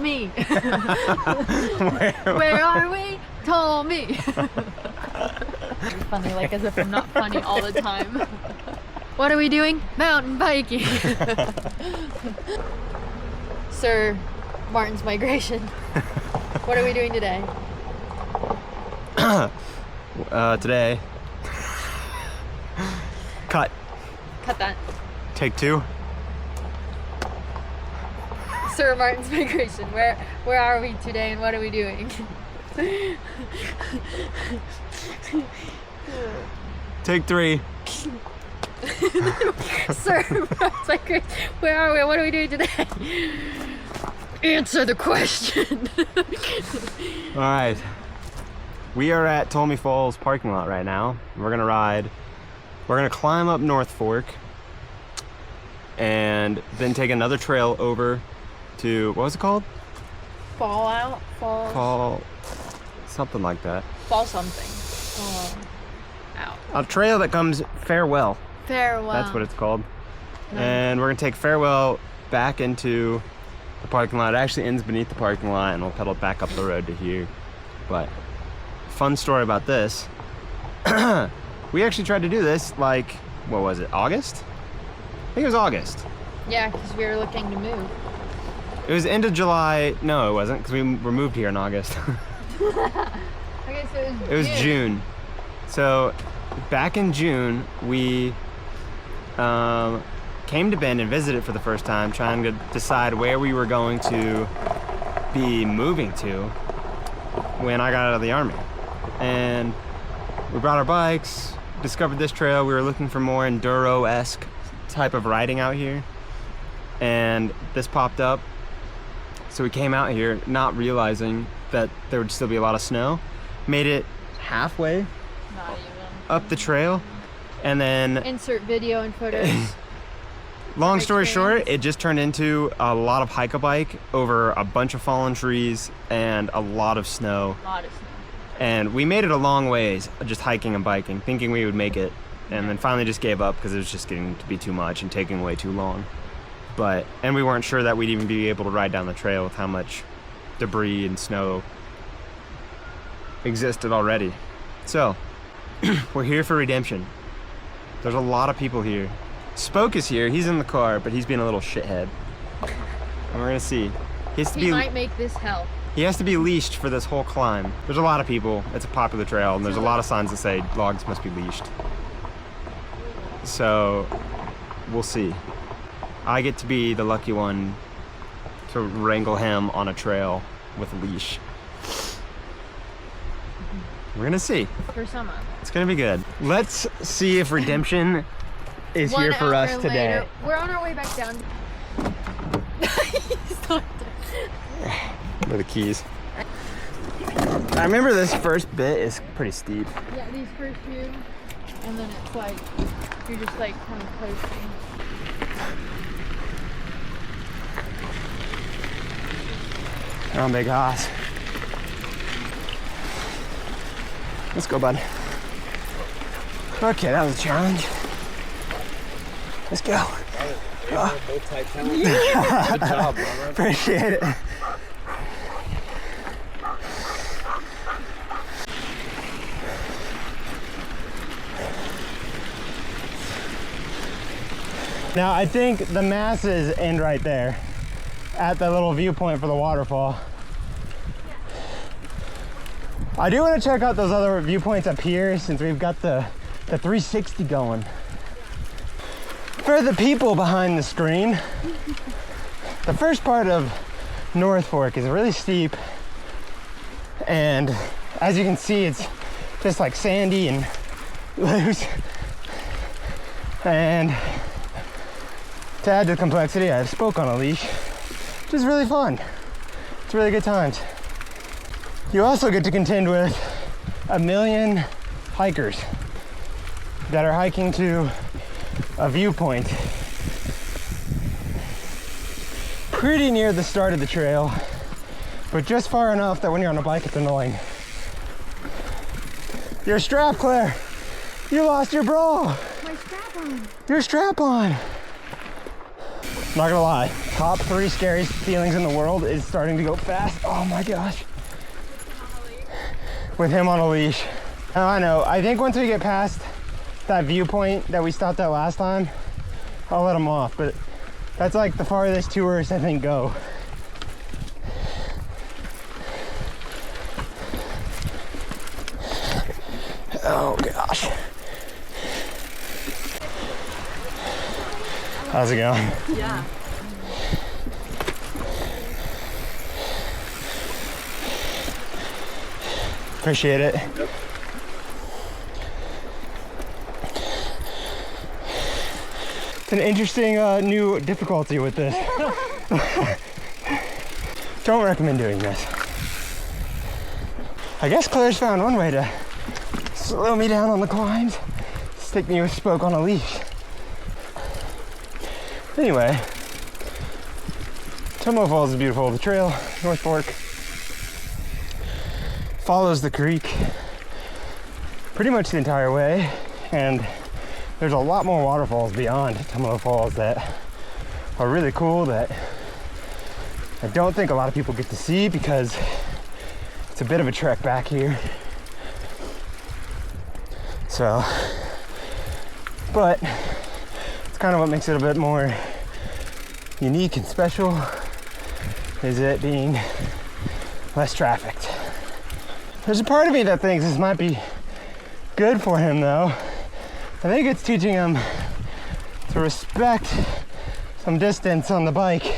me. Where are we? Told me. Funny, like as if I'm not funny all the time. What are we doing? Mountain biking. Sir Martin's migration. What are we doing today? Today. Cut that. Take 2. Sir Martin's migration. Where are we today and what are we doing? Take 3. Sir Martin's migration. Where are we? What are we doing today? Answer the question. All right. We are at Tolmy Falls parking lot right now. We're gonna climb up North Fork and then take another trail over to, what was it called? Fall, something like that. Fall something. Out. A trail that comes Farewell. Farewell. That's what it's called. Nice. And we're gonna take Farewell back into the parking lot. It actually ends beneath the parking lot and we'll pedal back up the road to here. But fun story about this. We actually tried to do this like, what was it, August? I think it was August. Yeah, because we were looking to move. It was end of July. No, it wasn't, because we were moved here in August. Okay, so it was June. So back in June, we came to Bend and visited for the first time, trying to decide where we were going to be moving to when I got out of the Army. And we brought our bikes, discovered this trail. We were looking for more enduro-esque type of riding out here. And this popped up. So we came out here not realizing that there would still be a lot of snow. Made it halfway Not even. up the trail. And then, Insert video and photos. long story short, it just turned into a lot of hike-a-bike over a bunch of fallen trees and a lot of snow. A lot of snow. And we made it a long ways, just hiking and biking, thinking we would make it, and then finally just gave up because it was just getting to be too much and taking way too long. And we weren't sure that we'd even be able to ride down the trail with how much debris and snow existed already. So, we're here for redemption. There's a lot of people here. Spoke is here, he's in the car, but he's being a little shithead. And we're gonna see. He might make this hell. He has to be leashed for this whole climb. There's a lot of people, it's a popular trail, and there's a lot of signs that say logs must be leashed. So, we'll see. I get to be the lucky one to wrangle him on a trail with a leash. We're gonna see. For some of it. It's gonna be good. Let's see if redemption is here for us today. Later, we're on our way back down. Where are the keys? I remember this first bit is pretty steep. Yeah, these first few, and then it's like, you're just like kind of coasting. Oh, big hoss. Let's go, bud. Okay, that was a challenge. Let's go. Good job, brother. Appreciate it. Now, I think the masses end right there at the little viewpoint for the waterfall. I do want to check out those other viewpoints up here since we've got the 360 going. For the people behind the screen, the first part of North Fork is really steep, and as you can see, it's just like sandy and loose. And to add to the complexity, I spoke on a leash, which is really fun. It's really good times. You also get to contend with 1 million hikers that are hiking to a viewpoint pretty near the start of the trail, but just far enough that when you're on a bike, it's annoying. Your strap, Claire. You lost your bra. My strap on. Your strap on. I'm not gonna lie, top 3 scariest feelings in the world is starting to go fast. Oh my gosh. With him on a leash. Oh, I know, I think once we get past that viewpoint that we stopped at last time, I'll let him off, but that's like the farthest tourists I think go. Oh gosh. How's it going? Yeah. Appreciate it. Yep. It's an interesting new difficulty with this. Don't recommend doing this. I guess Claire's found one way to slow me down on the climbs. Stick me with Spoke on a leash. Anyway, Waterfalls is beautiful. The trail, North Fork, follows the creek pretty much the entire way, and there's a lot more waterfalls beyond Waterfalls that are really cool that I don't think a lot of people get to see because it's a bit of a trek back here. So, but it's kind of what makes it a bit more unique and special, is it being less trafficked. There's a part of me that thinks this might be good for him though. I think it's teaching him to respect some distance on the bike.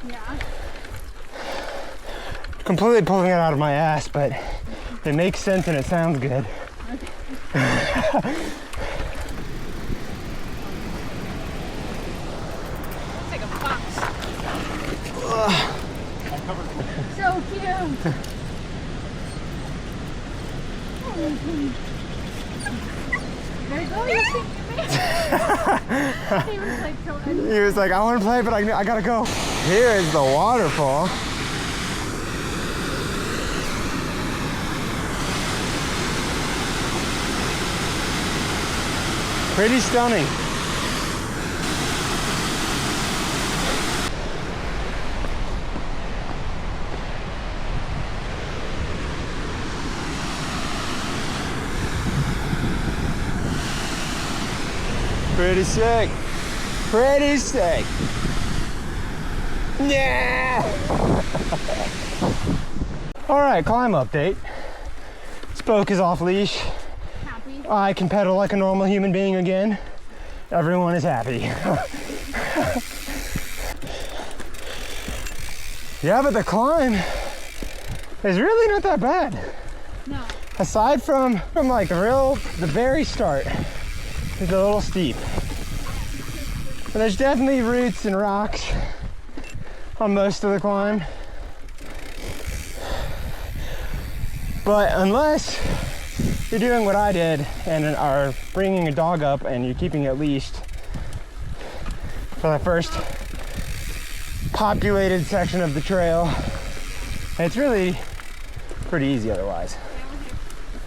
Yeah. Completely pulling it out of my ass, but it makes sense and it sounds good. Okay. Looks like a fox. So cute. There you go. You think you made it. He was like so angry. He was like, I want to play, but I gotta go. Here is the waterfall. Pretty stunning. Pretty sick. Pretty sick. Yeah. All right, climb update. Spoke is off leash. Happy. I can pedal like a normal human being again. Everyone is happy. Yeah, but the climb is really not that bad. No. Aside from like the very start, it's a little steep. But there's definitely roots and rocks on most of the climb. But unless you're doing what I did and are bringing a dog up and you're keeping it leashed for the first populated section of the trail, it's really pretty easy otherwise.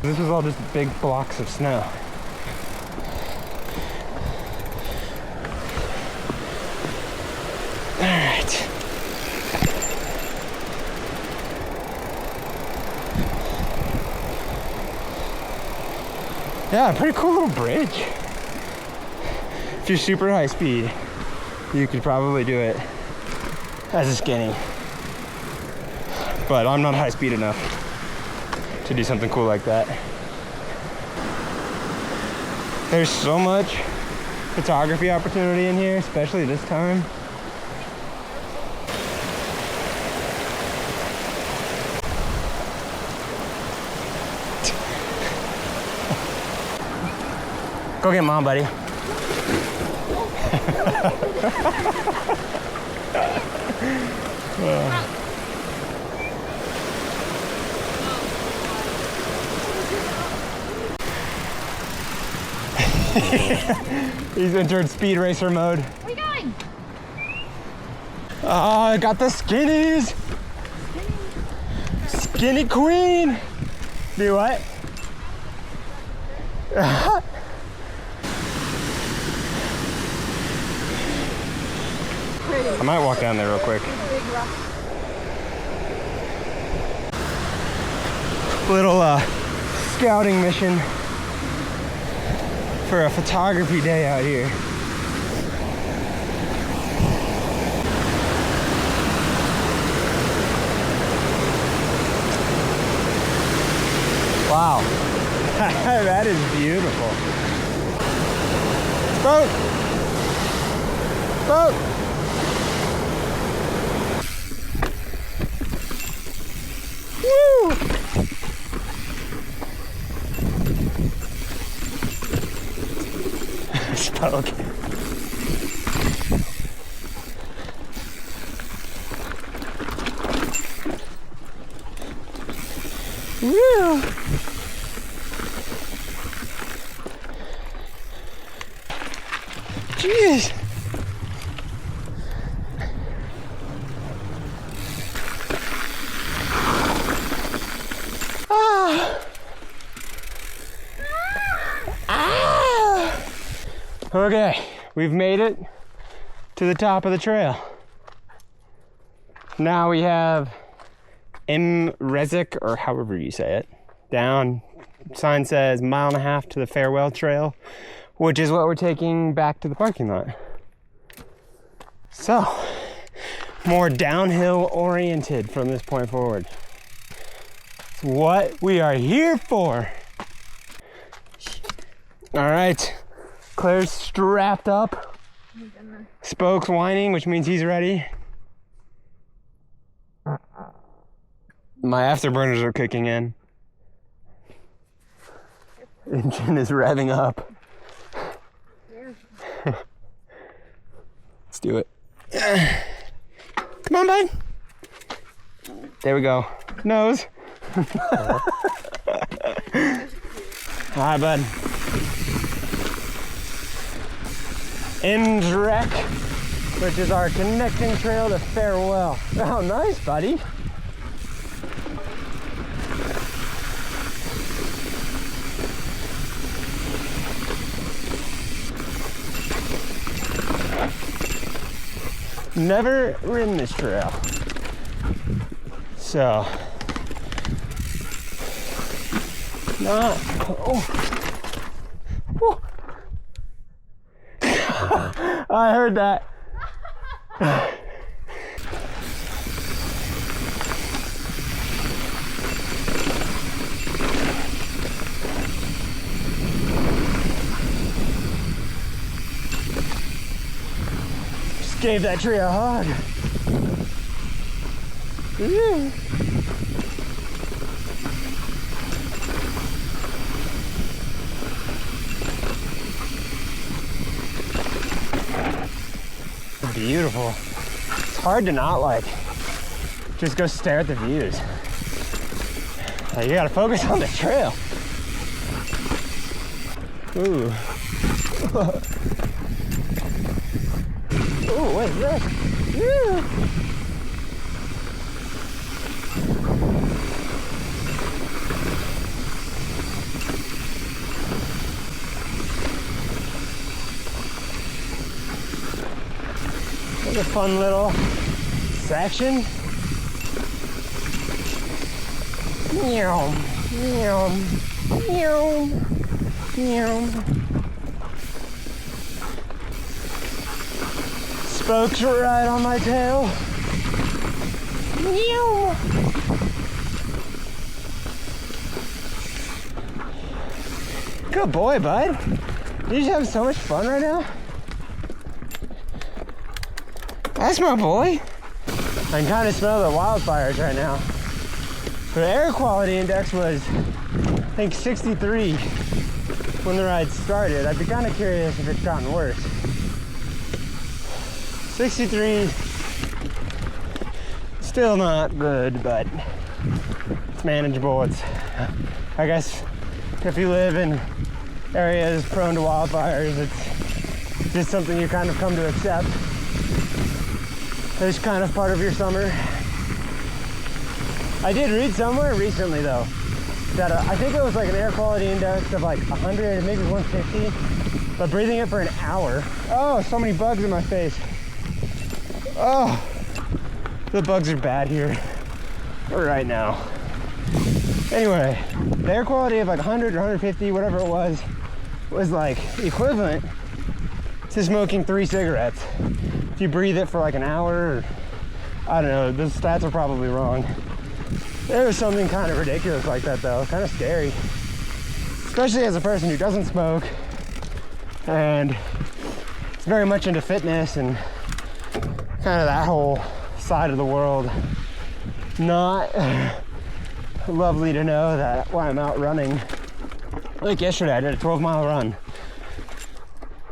This was all just big blocks of snow. All right. Yeah, pretty cool little bridge. If you're super high speed, you could probably do it as a skinny. But I'm not high speed enough to do something cool like that. There's so much photography opportunity in here, especially this time. Go get mom, buddy. He's entered speed racer mode. Where are you going? Oh, I got the skinnies. Skinny queen. Do what? pretty. I might walk down there real quick. Big rock. Little scouting mission for a photography day out here. Wow, that is beautiful. Boat! Boat! Woo! Spoke. Woo! Jeez. Ah. Ah. Okay, we've made it to the top of the trail. Now we have M. Rezik, or however you say it, down. Sign says 1.5 miles to the farewell trail, which is what we're taking back to the parking lot. So, more downhill oriented from this point forward. It's what we are here for. All right, Claire's strapped up. Spoke's whining, which means he's ready. My afterburners are kicking in. Engine is revving up. Let's do it. Come on, bud. There we go. Nose. Hi, bud. Indrek, which is our connecting trail to farewell. Oh, nice, buddy. Never ridden this trail, so not. Oh. I heard that. Gave that tree a hug. Yeah. Beautiful. It's hard to not like just go stare at the views. You gotta focus on the trail. Ooh. Oh, what is this? Yeah. That's a fun little section. Meow, meow, meow, meow. Spokes right on my tail. Meow. Good boy, bud. You just having so much fun right now. That's my boy. I can kind of smell the wildfires right now. The air quality index was, I think, 63 when the ride started. I'd be kind of curious if it's gotten worse. 63, still not good, but it's manageable. It's, I guess, if you live in areas prone to wildfires, it's just something you kind of come to accept. It's kind of part of your summer. I did read somewhere recently, though, that I think it was like an air quality index of like 100, maybe 150, but breathing it for an hour. Oh, so many bugs in my face. Oh, the bugs are bad here right now. Anyway, the air quality of like 100 or 150, whatever it was like equivalent to smoking 3 cigarettes. If you breathe it for like an hour, or, I don't know, the stats are probably wrong. There was something kind of ridiculous like that though, kind of scary. Especially as a person who doesn't smoke and is very much into fitness and kind of that whole side of the world. Not lovely to know that while I'm out running, like yesterday I did a 12-mile run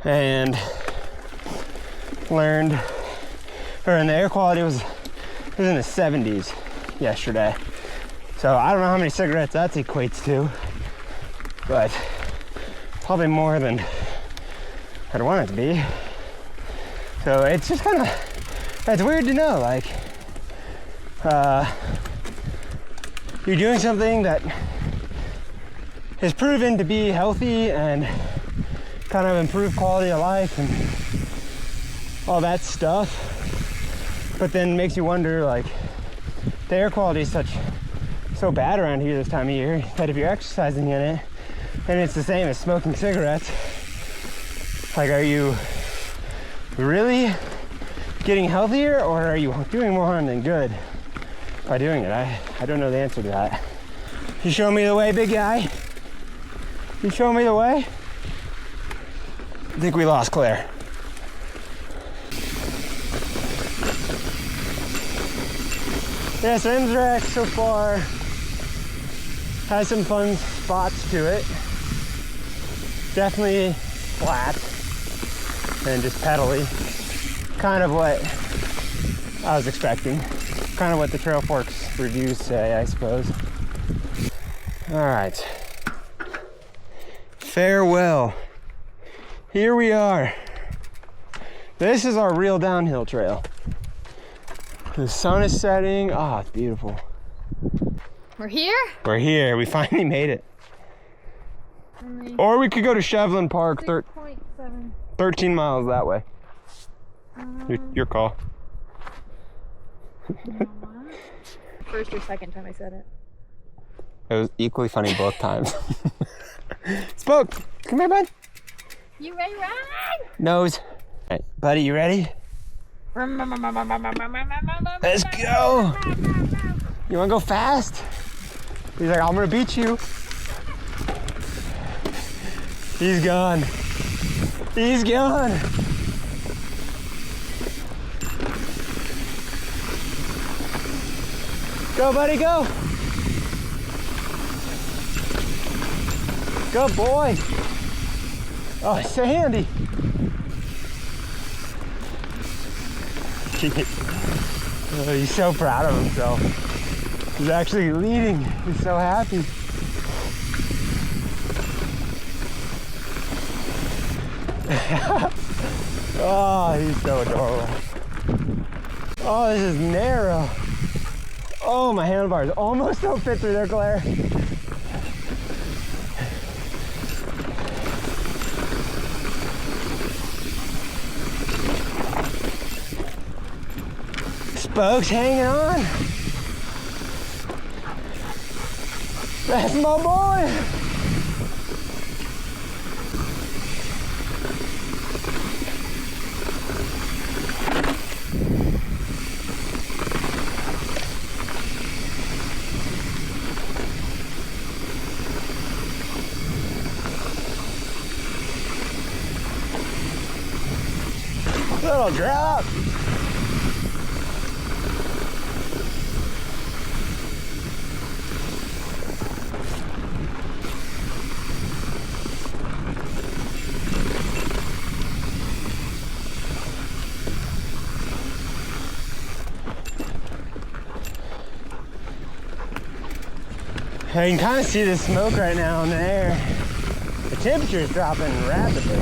and learned, and the air quality was in the 70s yesterday. So I don't know how many cigarettes that equates to, but probably more than I'd want it to be. So it's just kind of, it's weird to know, like, you're doing something that is proven to be healthy and kind of improve quality of life and all that stuff, but then makes you wonder, like, the air quality is so bad around here this time of year that if you're exercising in it and it's the same as smoking cigarettes, like, are you really getting healthier or are you doing more harm than good by doing it? I don't know the answer to that. You show me the way, big guy? You show me the way? I think we lost Claire. Yeah, so Imsrek so far has some fun spots to it. Definitely flat and just pedally. Kind of what I was expecting. Kind of what the TrailForks reviews say, I suppose. All right. Farewell. Here we are. This is our real downhill trail. The sun is setting. Ah, it's beautiful. We're here? We're here. We finally made it. Or we could go to Shevlin Park, 13 miles that way. Your call. First or second time I said it. It was equally funny both times. Spoke! Come here, bud. You ready to ride? Nose. All right, buddy, you ready? Let's go! You wanna go fast? He's like, I'm gonna beat you. He's gone. He's gone. Go, buddy, go. Good boy. Oh, Sandy. Oh, he's so proud of himself. He's actually leading. He's so happy. Oh, he's so adorable. Oh, this is narrow. Oh, my handlebars almost don't fit through there, Claire. Spokes hanging on. That's my boy. Little drop. You can kind of see the smoke right now in the air. The temperature is dropping rapidly.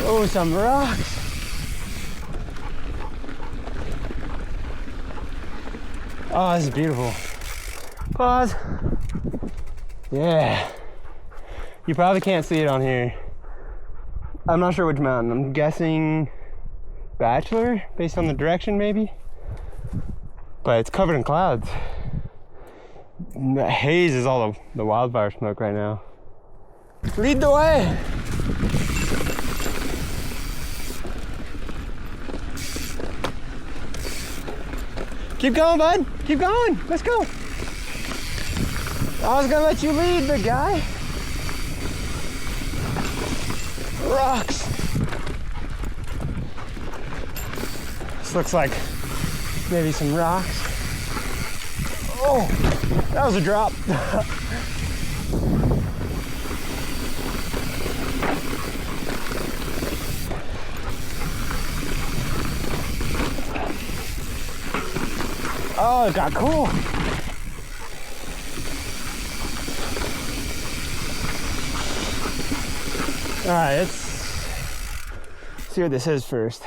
Oh, some rocks. Oh, this is beautiful. Pause. Yeah. You probably can't see it on here. I'm not sure which mountain. I'm guessing Bachelor, based on the direction maybe. But it's covered in clouds. And the haze is all the wildfire smoke right now. Lead the way! Keep going, bud. Keep going. Let's go. I was gonna let you lead, big guy. Rocks. This looks like maybe some rocks. Oh, that was a drop. Oh, it got cool. All right, let's see what this is first.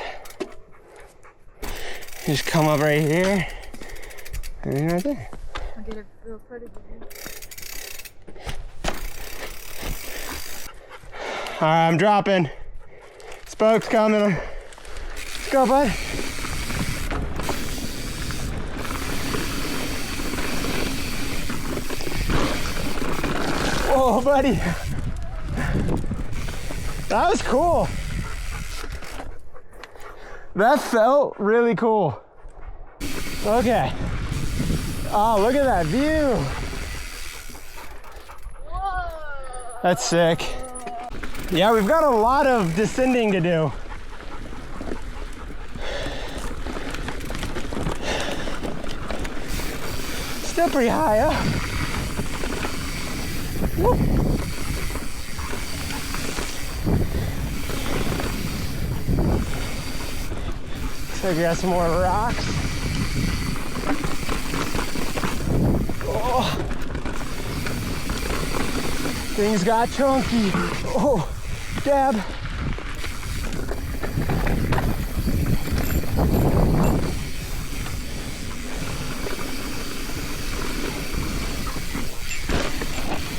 Just come up right here, and then right there. I'll get a real footage of you. All right, I'm dropping. Spokes coming. Let's go, bud. Whoa, buddy. That was cool. That felt really cool. Okay. Oh, look at that view. Whoa. That's sick. Yeah, we've got a lot of descending to do. Still pretty high up. Woo. Looks like we got some more rocks. Oh. Things got chunky. Oh, dab.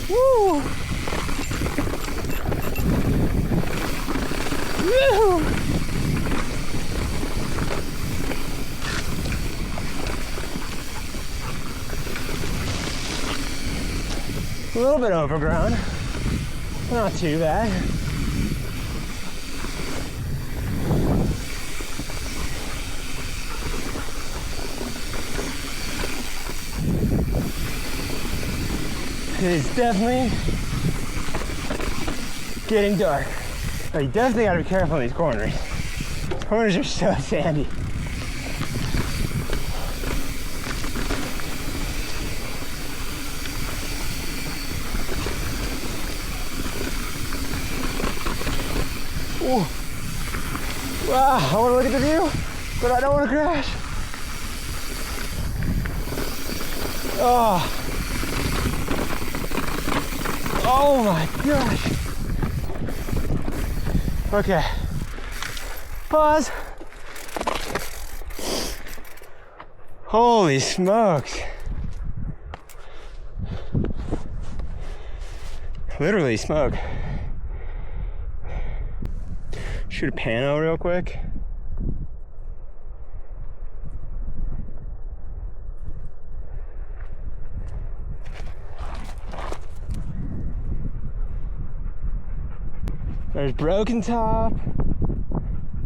Woo! Woo! A little bit overgrown. Not too bad. It's definitely getting dark. Oh, you definitely gotta be careful in these corners. These corners are so sandy. Ooh. Wow, I wanna look at the view, but I don't wanna crash. Oh. Oh my gosh. Okay. Pause. Holy smokes. Literally smoke. Shoot a pano real quick. There's Broken Top.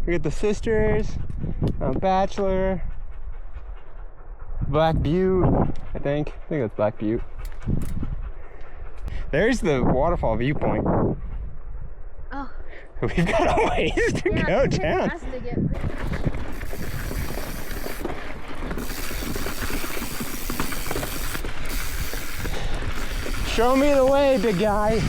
We got the Sisters, Bachelor, Black Butte, I think that's Black Butte. There's the waterfall viewpoint. Oh. We've got a ways to go down. Has to get... Show me the way, big guy.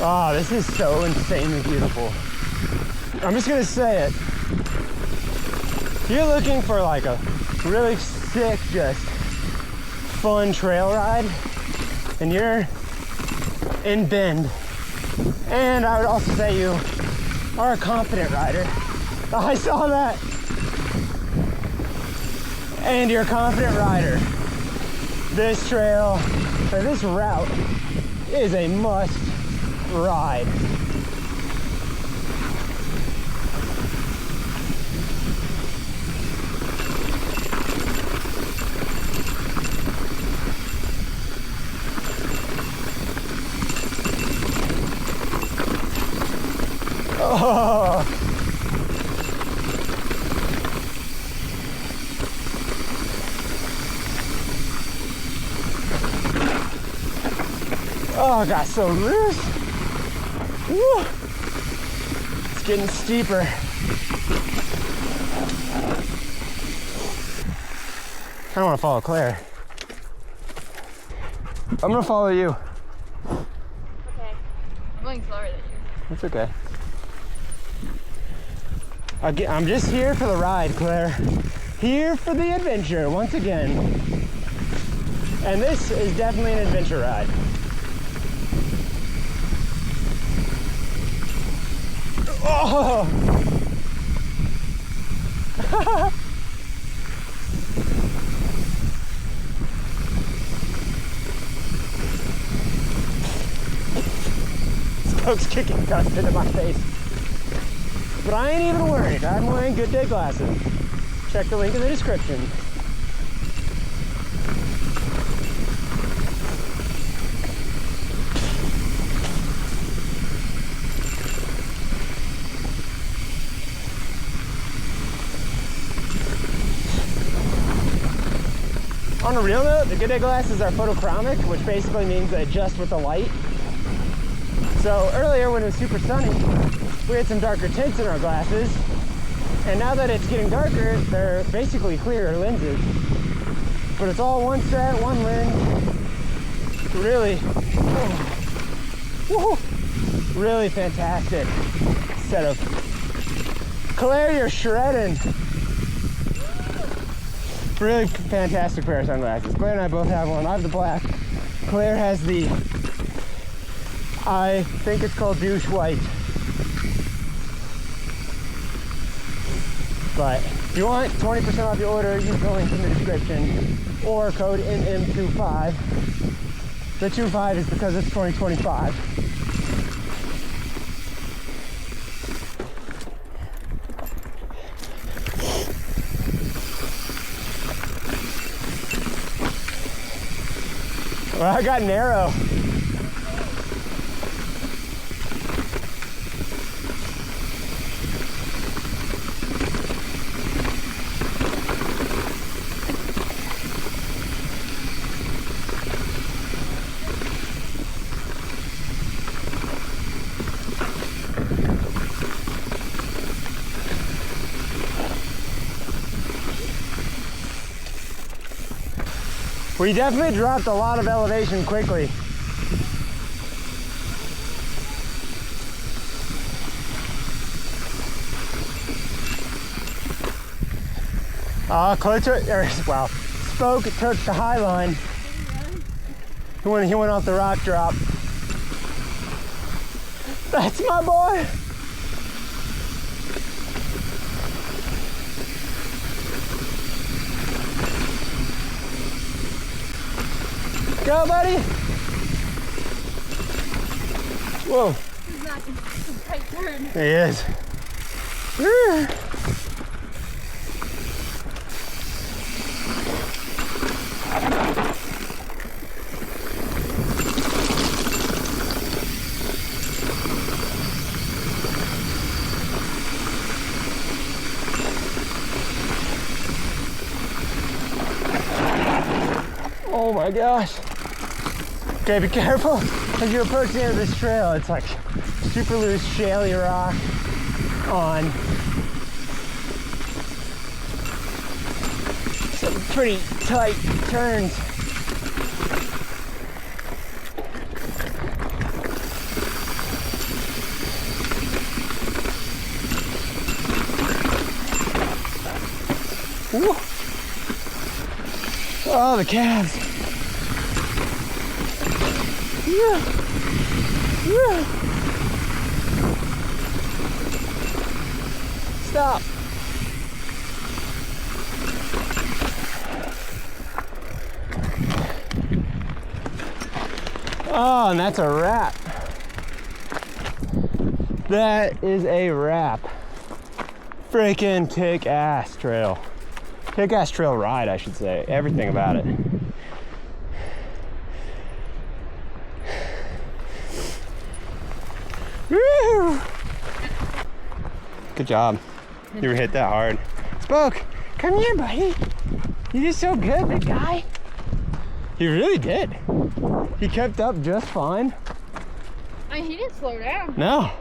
Oh, this is so insanely beautiful. I'm just gonna say it. If you're looking for like a really sick, just fun trail ride, and you're in Bend. And I would also say you are a confident rider. I saw that. And you're a confident rider. This trail, or this route, is a must ride. Oh. Oh, I got so loose. Woo. It's getting steeper. I don't want to follow Claire. I'm gonna follow you. Okay. I'm going slower than you. That's okay. I'm just here for the ride, Claire. Here for the adventure, once again. And this is definitely an adventure ride. Oh! Smoke's kicking dust into my face. But I ain't even worried. I'm wearing Good Day glasses. Check the link in the description. On a real note, the Good Day glasses are photochromic, which basically means they adjust with the light. So earlier when it was super sunny, we had some darker tints in our glasses, and now that it's getting darker, they're basically clear lenses. But it's all one set, one lens. Really, really fantastic setup. Claire, you're shredding. Really fantastic pair of sunglasses. Claire and I both have one. I have the black. Claire has the, I think it's called douche white. But if you want 20% off your order, use the link in the description or code NM25. The 25 is because it's 2025. Well, I got narrow. We definitely dropped a lot of elevation quickly. Spoke took the high line. He went off the rock drop. That's my boy. Go, buddy. Whoa. He's not a tight turn. He is. Oh my gosh. Okay, be careful as you approach the end of this trail. It's like super loose, shaly rock on some pretty tight turns. Woo. Oh, the calves. Stop. Oh, and that's a wrap. That is a wrap. Freaking kick-ass trail. Kick-ass trail ride, I should say. Everything about it. Woo! Good job. You were hit that hard. Spoke, come here, buddy. You did so good, big guy. He really did. He kept up just fine. I mean, he didn't slow down. No,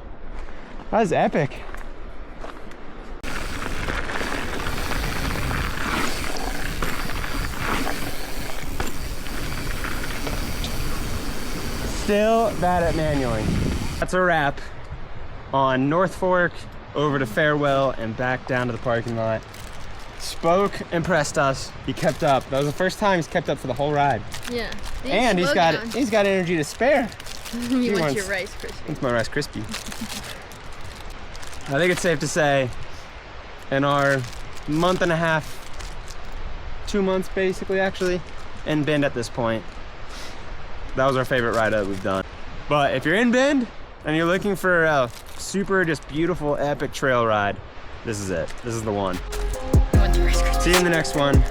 that was epic. Still bad at manualing. That's a wrap on North Fork over to Farewell and back down to the parking lot. Spoke impressed us. He kept up. That was the first time he's kept up for the whole ride. Yeah. And he's got energy to spare. You want your Rice Krispies. It's my Rice Krispie. I think it's safe to say in our month and a half, 2 months basically actually, in Bend at this point, that was our favorite ride that we've done. But if you're in Bend and you're looking for a super just beautiful epic trail ride, this is it. This is the one. You want your Rice Krispies. See you in the next one.